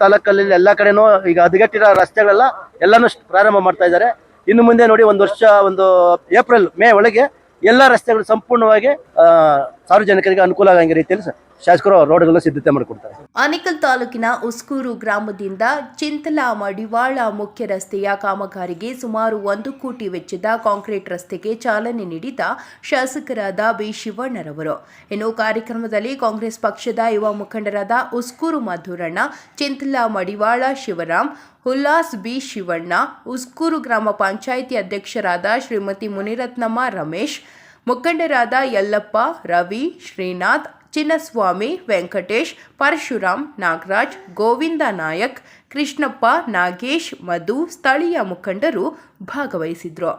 ತಾಲೂಕಲ್ಲಿ ಎಲ್ಲ ಕಡೆನೂ ಈಗ ಹದಗೆಟ್ಟಿರೋ ರಸ್ತೆಗಳೆಲ್ಲ ಎಲ್ಲಾನು ಪ್ರಾರಂಭ ಮಾಡ್ತಾ ಇದ್ದಾರೆ. ಇನ್ನು ಮುಂದೆ ನೋಡಿ ಒಂದು ಏಪ್ರಿಲ್ ಮೇ ಒಳಗೆ ಎಲ್ಲ ರಸ್ತೆಗಳು ಸಂಪೂರ್ಣವಾಗಿ ಸಾರ್ವಜನಿಕರಿಗೆ ಅನುಕೂಲ ಆಗಂಗೆ ರೀತಿಯಲ್ಲಿ ಶಾಸಕರು ರೋಡ್ಗಳನ್ನ ಸಿದ್ಧತೆ ಮಾಡಿಕೊಡ್ತಾರೆ. ಆನೇಕಲ್ ತಾಲೂಕಿನ ಉಸ್ಕೂರು ಗ್ರಾಮದಿಂದ ಚಿಂತಲ ಮಡಿವಾಳ ಮುಖ್ಯ ರಸ್ತೆಯ ಕಾಮಗಾರಿಗೆ ಸುಮಾರು 1 ಕೋಟಿ ವೆಚ್ಚದ ಕಾಂಕ್ರೀಟ್ ರಸ್ತೆಗೆ ಚಾಲನೆ ನೀಡಿದ ಶಾಸಕರಾದ ಬಿ ಶಿವಣ್ಣರವರು. ಇನ್ನು ಕಾರ್ಯಕ್ರಮದಲ್ಲಿ ಕಾಂಗ್ರೆಸ್ ಪಕ್ಷದ ಯುವ ಮುಖಂಡರಾದ ಉಸ್ಕೂರು ಮಧುರಣ್ಣ, ಚಿಂತಲ ಮಡಿವಾಳ ಶಿವರಾಮ್, ಉಲ್ಲಾಸ್ ಬಿ ಶಿವಣ್ಣ, ಉಸ್ಕೂರು ಗ್ರಾಮ ಪಂಚಾಯಿತಿ ಅಧ್ಯಕ್ಷರಾದ ಶ್ರೀಮತಿ ಮುನಿರತ್ನಮ್ಮ ರಮೇಶ್, ಮುಖಂಡರಾದ ಯಲ್ಲಪ್ಪ, ರವಿ, ಶ್ರೀನಾಥ್, ಚಿನ್ನಸ್ವಾಮಿ, ವೆಂಕಟೇಶ್, ಪರಶುರಾಮ್, ನಾಗರಾಜ್, ಗೋವಿಂದ ನಾಯಕ್, ಕೃಷ್ಣಪ್ಪ, ನಾಗೇಶ್, ಮಧು, ಸ್ಥಳೀಯ ಮುಖಂಡರು ಭಾಗವಹಿಸಿದ್ರು.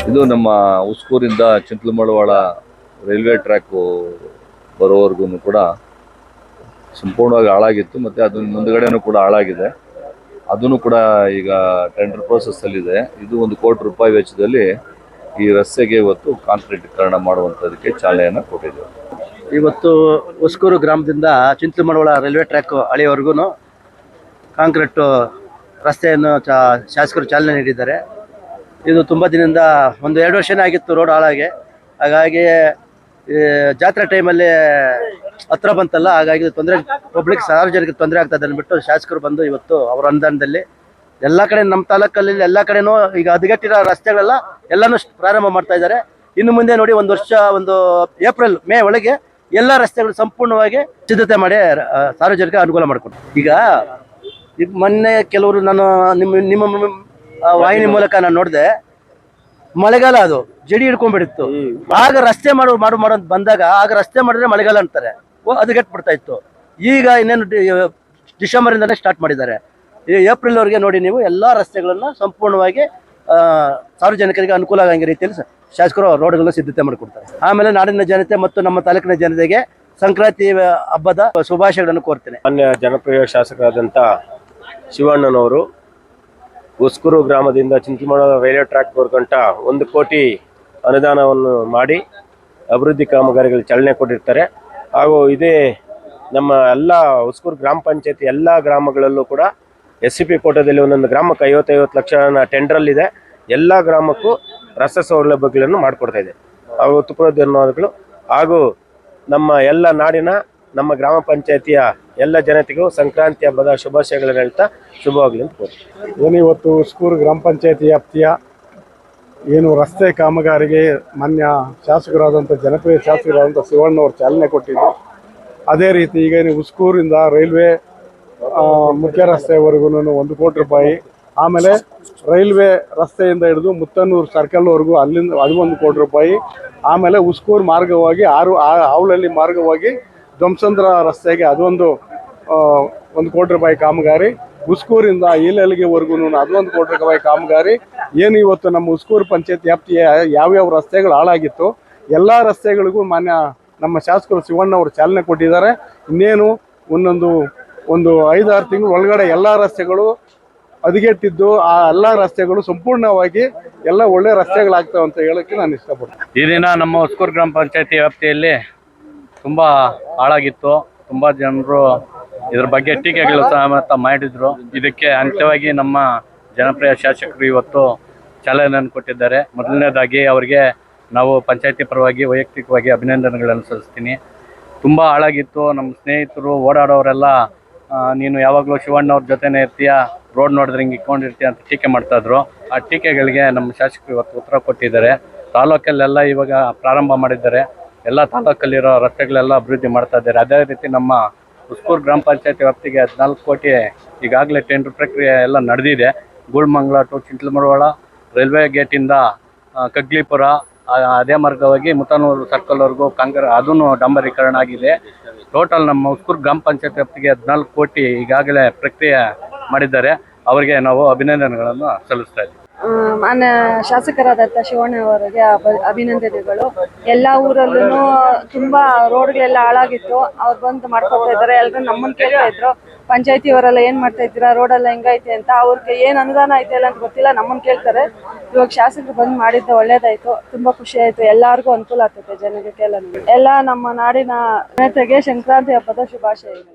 ಇದು ನಮ್ಮ ಉಸ್ಕೂರಿಂದ ಚಿಂತಲಮಡವಾಳ ರೈಲ್ವೆ ಟ್ರ್ಯಾಕು ಬರೋವರೆಗೂ ಕೂಡ ಸಂಪೂರ್ಣವಾಗಿ ಹಾಳಾಗಿತ್ತು. ಮತ್ತು ಅದನ್ನ ಮುಂದುಗಡೆನೂ ಕೂಡ ಹಾಳಾಗಿದೆ. ಅದನ್ನು ಕೂಡ ಈಗ ಟೆಂಡರ್ ಪ್ರೋಸೆಸ್ಸಲ್ಲಿದೆ. ಇದು 1 ಕೋಟಿ ರೂಪಾಯಿ ವೆಚ್ಚದಲ್ಲಿ ಈ ರಸ್ತೆಗೆ ಇವತ್ತು ಕಾಂಕ್ರೀಟೀಕರಣ ಮಾಡುವಂಥದ್ದಕ್ಕೆ ಚಾಲನೆಯನ್ನು ಕೊಟ್ಟಿದ್ದೇವೆ. ಇವತ್ತು ಉಸ್ಕೂರು ಗ್ರಾಮದಿಂದ ಚಿಂತಲಮಡವಾಳ ರೈಲ್ವೆ ಟ್ರ್ಯಾಕ್ ಹಳಿಯವರೆಗೂ ಕಾಂಕ್ರೀಟ್ ರಸ್ತೆಯನ್ನು ಶಾಸಕರು ಚಾಲನೆ ನೀಡಿದ್ದಾರೆ. ಇದು ತುಂಬ ದಿನದಿಂದ 1-2 ವರ್ಷನೇ ಆಗಿತ್ತು ರೋಡ್ ಹಾಳಾಗಿ. ಹಾಗಾಗಿ ಜಾತ್ರೆ ಟೈಮಲ್ಲಿ ಹತ್ರ ಬಂತಲ್ಲ, ಹಾಗಾಗಿ ಪಬ್ಲಿಕ್ ಸಾರ್ವಜನಿಕರಿಗೆ ತೊಂದರೆ ಆಗ್ತದೆ ಅಂದ್ಬಿಟ್ಟು ಶಾಸಕರು ಬಂದು ಇವತ್ತು ಅವರ ಅನುದಾನದಲ್ಲಿ ಎಲ್ಲ ಕಡೆ ನಮ್ಮ ತಾಲೂಕಲ್ಲಿ ಎಲ್ಲ ಕಡೆನೂ ಈಗ ಹದಗೆಟ್ಟಿರೋ ರಸ್ತೆಗಳೆಲ್ಲ ಎಲ್ಲಾನು ಪ್ರಾರಂಭ ಮಾಡ್ತಾ ಇದ್ದಾರೆ. ಇನ್ನು ಮುಂದೆ ನೋಡಿ ಒಂದು ಏಪ್ರಿಲ್ ಮೇ ಒಳಗೆ ಎಲ್ಲ ರಸ್ತೆಗಳು ಸಂಪೂರ್ಣವಾಗಿ ಸಿದ್ಧತೆ ಮಾಡಿ ಸಾರ್ವಜನಿಕರಿಗೆ ಅನುಕೂಲ ಮಾಡಿಕೊಡ್ತಾರೆ. ಈಗ ಮೊನ್ನೆ ಕೆಲವರು ನಾನು ನಿಮ್ಮ ವಾಹಿನಿ ಮೂಲಕ ನಾನು ನೋಡಿದೆ, ಮಳೆಗಾಲ ಅದು ಜಡಿ ಹಿಡ್ಕೊಂಡ್ಬಿಡಿತ್ತು. ಆಗ ರಸ್ತೆ ಮಾಡೋದು ಬಂದಾಗ ಆಗ ರಸ್ತೆ ಮಾಡಿದ್ರೆ ಮಳೆಗಾಲ ಅಂತಾರೆ, ಅದು ಬಿಡ್ತಾ ಇತ್ತು. ಈಗ ಇನ್ನೇನು ಡಿಸೆಂಬರ್ ಇಂದಾನೆ ಸ್ಟಾರ್ಟ್ ಮಾಡಿದ್ದಾರೆ. ಈ ಏಪ್ರಿಲ್ ವರೆಗೆ ನೋಡಿ ನೀವು ಎಲ್ಲಾ ರಸ್ತೆಗಳನ್ನ ಸಂಪೂರ್ಣವಾಗಿ ಸಾರ್ವಜನಿಕರಿಗೆ ಅನುಕೂಲ ಆಗಂಗೆ ರೀತಿಯಲ್ಲಿ ಶಾಸಕರು ರೋಡ್ಗಳನ್ನ ಸಿದ್ಧತೆ ಮಾಡಿಕೊಡ್ತಾರೆ. ಆಮೇಲೆ ನಾಡಿನ ಜನತೆ ಮತ್ತು ನಮ್ಮ ತಾಲೂಕಿನ ಜನತೆಗೆ ಸಂಕ್ರಾಂತಿ ಹಬ್ಬದ ಶುಭಾಶಯಗಳನ್ನು ಕೋರ್ತೇನೆ. ಮಾನ್ಯ ಜನಪ್ರಿಯ ಶಾಸಕರಾದಂಥ ಶಿವಣ್ಣನವರು ಉಸ್ಕೂರು ಗ್ರಾಮದಿಂದ ಚಿಂತಲಮಡವಾಳ ರೈಲ್ವೆ ಟ್ರ್ಯಾಕ್ ಗಂಟ 1 ಕೋಟಿ ಅನುದಾನವನ್ನು ಮಾಡಿ ಅಭಿವೃದ್ಧಿ ಕಾಮಗಾರಿಗಳು ಚಾಲನೆ ಕೊಟ್ಟಿರ್ತಾರೆ. ಹಾಗೂ ಇದೇ ನಮ್ಮ ಎಲ್ಲ ಉಸ್ಕೂರು ಗ್ರಾಮ ಪಂಚಾಯತಿ ಎಲ್ಲ ಗ್ರಾಮಗಳಲ್ಲೂ ಕೂಡ SCP ಕೋಟದಲ್ಲಿ ಒಂದೊಂದು ಗ್ರಾಮಕ್ಕೆ 50 ಲಕ್ಷ ಟೆಂಡರಲ್ಲಿದೆ. ಎಲ್ಲ ಗ್ರಾಮಕ್ಕೂ ರಸ್ತೆ ಸೌಲಭ್ಯಗಳನ್ನು ಮಾಡಿಕೊಡ್ತಾ ಇದೆ. ಹಾಗೂ ತುಪ್ಪದ ಧನ್ಯವಾದಗಳು. ಹಾಗೂ ನಮ್ಮ ಎಲ್ಲ ನಾಡಿನ ನಮ್ಮ ಗ್ರಾಮ ಪಂಚಾಯತಿಯ ಎಲ್ಲ ಜನತೆಗೂ ಸಂಕ್ರಾಂತಿ ಹಬ್ಬದ ಶುಭಾಶಯಗಳನ್ನು ಹೇಳ್ತಾ ಶುಭವಾಗಲಿ ಅಂತ ಕೋರ್ತೀನಿ. ಇವತ್ತು ಉಸ್ಕೂರು ಗ್ರಾಮ ಪಂಚಾಯತಿ ವ್ಯಾಪ್ತಿಯ ಏನು ರಸ್ತೆ ಕಾಮಗಾರಿಗೆ ಮಾನ್ಯ ಶಾಸಕರಾದಂಥ ಜನಪ್ರಿಯ ಶಾಸಕರಾದಂಥ ಶಿವಣ್ಣವರು ಚಾಲನೆ ಕೊಟ್ಟಿದ್ದು, ಅದೇ ರೀತಿ ಈಗ ಉಸ್ಕೂರಿಂದ ರೈಲ್ವೆ ಮುಖ್ಯ ರಸ್ತೆವರೆಗೂ 1 ಕೋಟಿ ರೂಪಾಯಿ, ಆಮೇಲೆ ರೈಲ್ವೆ ರಸ್ತೆಯಿಂದ ಹಿಡಿದು ಮುತ್ತನ್ನೂರು ಸರ್ಕಲ್ವರೆಗೂ ಅಲ್ಲಿಂದ ಅದು 1 ಕೋಟಿ ರೂಪಾಯಿ, ಆಮೇಲೆ ಉಸ್ಕೂರು ಮಾರ್ಗವಾಗಿ ಆವಳಹಳ್ಳಿ ಮಾರ್ಗವಾಗಿ ಧ್ವಂಸಂದ್ರ ರಸ್ತೆಗೆ ಅದೊಂದು 1 ಕೋಟಿ ರೂಪಾಯಿ ಕಾಮಗಾರಿ, ಉಸ್ಕೂರಿಂದ ಈಲಹಳ್ಳಿಗೆವರೆಗೂ ಅದು 1 ಕೋಟಿ ರೂಪಾಯಿ ಕಾಮಗಾರಿ. ಏನು ಇವತ್ತು ನಮ್ಮ ಉಸ್ಕೂರು ಪಂಚಾಯತ್ ವ್ಯಾಪ್ತಿಯ ಯಾವ್ಯಾವ ರಸ್ತೆಗಳು ಹಾಳಾಗಿತ್ತು ಎಲ್ಲ ರಸ್ತೆಗಳಿಗೂ ಮಾನ್ಯ ನಮ್ಮ ಶಾಸಕರು ಶಿವಣ್ಣವರು ಚಾಲನೆ ಕೊಟ್ಟಿದ್ದಾರೆ. ಇನ್ನೇನು ಒಂದು 5-6 ತಿಂಗಳು ಒಳಗಡೆ ಎಲ್ಲ ರಸ್ತೆಗಳು ಹದಗೆಟ್ಟಿದ್ದು ಆ ಎಲ್ಲ ರಸ್ತೆಗಳು ಸಂಪೂರ್ಣವಾಗಿ ಎಲ್ಲ ಒಳ್ಳೆ ರಸ್ತೆಗಳಾಗ್ತವೆ ಅಂತ ಹೇಳಕ್ಕೆ ನಾನು ಇಷ್ಟಪಡ್ತೀನಿ. ಈ ದಿನ ನಮ್ಮ ಉಸ್ಕೂರು ಗ್ರಾಮ ಪಂಚಾಯತಿ ವ್ಯಾಪ್ತಿಯಲ್ಲಿ ತುಂಬ ಹಾಳಾಗಿತ್ತು. ತುಂಬ ಜನರು ಇದ್ರ ಬಗ್ಗೆ ಟೀಕೆಗಳು ಸಹ ಮಾಡಿದ್ರು. ಇದಕ್ಕೆ ಅಂತ್ಯವಾಗಿ ನಮ್ಮ ಜನಪ್ರಿಯ ಶಾಸಕರು ಇವತ್ತು ಚಾಲನೆಯನ್ನು ಕೊಟ್ಟಿದ್ದಾರೆ. ಮೊದಲನೇದಾಗಿ ಅವರಿಗೆ ನಾವು ಪಂಚಾಯತಿ ಪರವಾಗಿ ವೈಯಕ್ತಿಕವಾಗಿ ಅಭಿನಂದನೆಗಳನ್ನು ಸಲ್ಲಿಸ್ತೀನಿ. ತುಂಬ ಹಾಳಾಗಿತ್ತು. ನಮ್ಮ ಸ್ನೇಹಿತರು ಓಡಾಡೋರೆಲ್ಲ ನೀನು ಯಾವಾಗಲೂ ಶಿವಣ್ಣವ್ರ ಜೊತೆನೇ ಇರ್ತೀಯ, ರೋಡ್ ನೋಡಿದ್ರೆ ಹಿಂಗೆ ಇಟ್ಕೊಂಡಿರ್ತೀಯ ಅಂತ ಟೀಕೆ ಮಾಡ್ತಾ ಇದ್ರು. ಆ ಟೀಕೆಗಳಿಗೆ ನಮ್ಮ ಶಾಸಕರು ಇವತ್ತು ಉತ್ತರ ಕೊಟ್ಟಿದ್ದಾರೆ. ತಾಲೂಕಲ್ಲೆಲ್ಲ ಇವಾಗ ಪ್ರಾರಂಭ ಮಾಡಿದ್ದಾರೆ. ಎಲ್ಲ ತಾಲೂಕಲ್ಲಿರೋ ರಸ್ತೆಗಳೆಲ್ಲ ಅಭಿವೃದ್ಧಿ ಮಾಡ್ತಾ ಇದ್ದಾರೆ. ಅದೇ ರೀತಿ ನಮ್ಮ ಉಸ್ಕೂರು ಗ್ರಾಮ ಪಂಚಾಯತಿ ವ್ಯಾಪ್ತಿಗೆ 14 ಕೋಟಿ ಈಗಾಗಲೇ ಟೆಂಡರ್ ಪ್ರಕ್ರಿಯೆ ಎಲ್ಲ ನಡೆದಿದೆ. ಗೂಳ್ಮಂಗ್ಲ ಟು ಚಿಂಟ್ಲಮಡವಾಳ ರೈಲ್ವೆ ಗೇಟಿಂದ ಕಗ್ಲಿಪುರ ಅದೇ ಮಾರ್ಗವಾಗಿ ಮುತನೂರು ಸರ್ಕಲ್ವರೆಗೂ ಅದನ್ನು ಡಾಂಬರೀಕರಣ ಆಗಿದೆ. ಟೋಟಲ್ ನಮ್ಮ ಉಸ್ಕೂರು ಗ್ರಾಮ ಪಂಚಾಯತ್ ವ್ಯಾಪ್ತಿಗೆ 14 ಕೋಟಿ ಈಗಾಗಲೇ ಪ್ರಕ್ರಿಯೆ ಮಾಡಿದ್ದಾರೆ. ಅವರಿಗೆ ನಾವು ಅಭಿನಂದನೆಗಳನ್ನು ಸಲ್ಲಿಸ್ತಾ ಇದ್ದೀವಿ. ಮಾನ್ಯ ಶಾಸಕರಾದಂಥ ಶಿವಣ್ಣ ಅವರಿಗೆ ಅಭಿನಂದನೆಗಳು. ಎಲ್ಲ ಊರಲ್ಲೂ ತುಂಬಾ ರೋಡ್ಗಳೆಲ್ಲ ಹಾಳಾಗಿತ್ತು, ಅವ್ರು ಬಂದು ಮಾಡ್ಕೊತಾ ಇದ್ದಾರೆ. ಎಲ್ಲರೂ ನಮ್ಮನ್ನು ಕೇಳ್ತಾ ಇದ್ರು, ಪಂಚಾಯತಿ ಅವರೆಲ್ಲ ಏನ್ ಮಾಡ್ತಾ ಇದ್ದೀರಾ, ರೋಡೆಲ್ಲ ಹೆಂಗೈತೆ ಅಂತ. ಅವ್ರಿಗೆ ಏನ್ ಅನುದಾನ ಐತೆ ಇಲ್ಲ ಅಂತ ಗೊತ್ತಿಲ್ಲ, ನಮ್ಮನ್ನು ಕೇಳ್ತಾರೆ. ಇವಾಗ ಶಾಸಕರು ಬಂದು ಮಾಡಿದ್ದು ಒಳ್ಳೇದಾಯ್ತು, ತುಂಬಾ ಖುಷಿ ಆಯ್ತು. ಎಲ್ಲರಿಗೂ ಅನುಕೂಲ ಆಗ್ತೈತೆ, ಜನಕ್ಕೆ ಎಲ್ಲ ನಮ್ಮ ನಾಡಿನ ಜನತೆಗೆ ಸಂಕ್ರಾಂತಿ ಹಬ್ಬದ ಶುಭಾಶಯಗಳು.